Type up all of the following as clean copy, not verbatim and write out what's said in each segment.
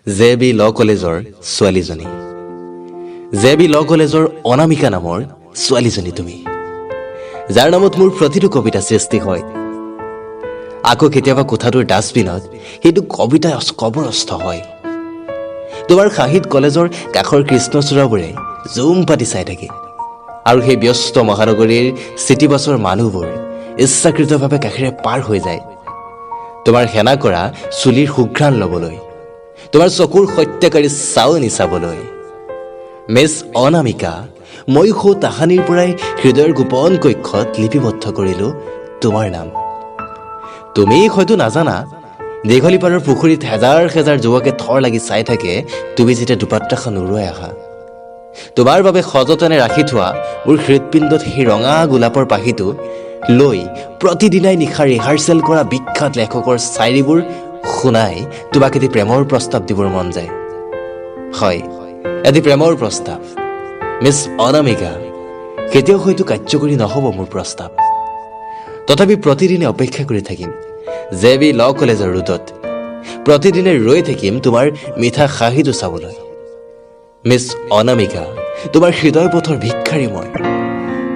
JB ল কলেজৰ ছোৱালীজনী, JB ল কলেজৰ অনামিকা নামৰ ছোৱালীজনী তুমি, যাৰ নামত মোৰ প্ৰতিটো কবিতা সৃষ্টি হয়। আকৌ কেতিয়াবা কোঠাটোৰ ডাষ্টবিনত সেইটো কবিতাই কবৰস্থ হয়। তোমাৰ সাহিত্য কলেজৰ কাষৰ কৃষ্ণচূড়াবোৰে জুম পাতি চাই থাকে, আৰু সেই ব্যস্ত মহানগৰীৰ চিটিবাছৰ মানুহবোৰ ইচ্ছাকৃতভাৱে কাষেৰে পাৰ হৈ যায় তোমাৰ সেনা কৰা চুলিৰ সুঘ্ৰাণ ল'বলৈ, তোমাৰ চকুৰ সত্যাকাৰী চাৱনি চাবলৈ। মিছ অনামিকা, মই সৌ তাহানিৰ পৰাই হৃদয়ৰ গোপন কক্ষত লিপিবদ্ধ কৰিলো তোমাৰ নাম। তুমি হয়তো নাজানা, দীঘলীপাৰৰ পুখুৰীত হেজাৰ হেজাৰ যুৱকে থৰ লাগি চাই থাকে তুমি যেতিয়া দুপাত্ৰাখন উৰুৱাই আহা। তোমাৰ বাবে সযতনে ৰাখি থোৱা মোৰ হৃদপিণ্ডত সেই ৰঙা গোলাপৰ পাহিটো লৈ প্ৰতিদিনাই নিশা ৰিহাৰ্চেল কৰা বিখ্যাত লেখকৰ চাইৰীবোৰ শুনাই তোমাক এটি প্ৰেমৰ প্ৰস্তাৱ দিবৰ মন যায়। হয়, এটি প্ৰেমৰ প্ৰস্তাৱ। মিছ অনামিকা, কেতিয়াও হয়তো কাৰ্যকৰী নহ'ব মোৰ প্ৰস্তাৱ, তথাপি প্ৰতিদিনে অপেক্ষা কৰি থাকিম JB ল কলেজৰ ৰোডত, প্ৰতিদিনে ৰৈ থাকিম তোমাৰ মিঠা হাঁহিটো চাবলৈ। মিছ অনামিকা, তোমাৰ হৃদয় পথৰ ভিক্ষাৰী মই,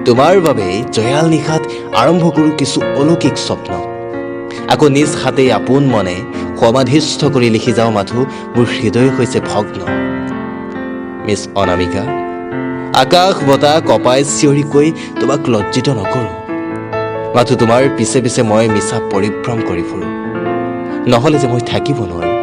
তোমাৰ বাবে জয়াল নিশাত আৰম্ভ কৰোঁ কিছু অলৌকিক স্বপ্ন, আকৌ নিজ হাতেই আপোন মনে সমাধিস্থ কৰি লিখি যাওঁ মাথো মোৰ হৃদয় হৈছে ভগ্ন। মিছ অনামিকা, আকাশ বতাহ কপাই চিঞৰি কৈ তোমাক লজ্জিত নকৰোঁ, মাথো তোমাৰ পিছে পিছে মই মিছা পৰিভ্ৰম কৰি ফুৰোঁ, নহ'লে যে মই থাকিব নোৱাৰোঁ।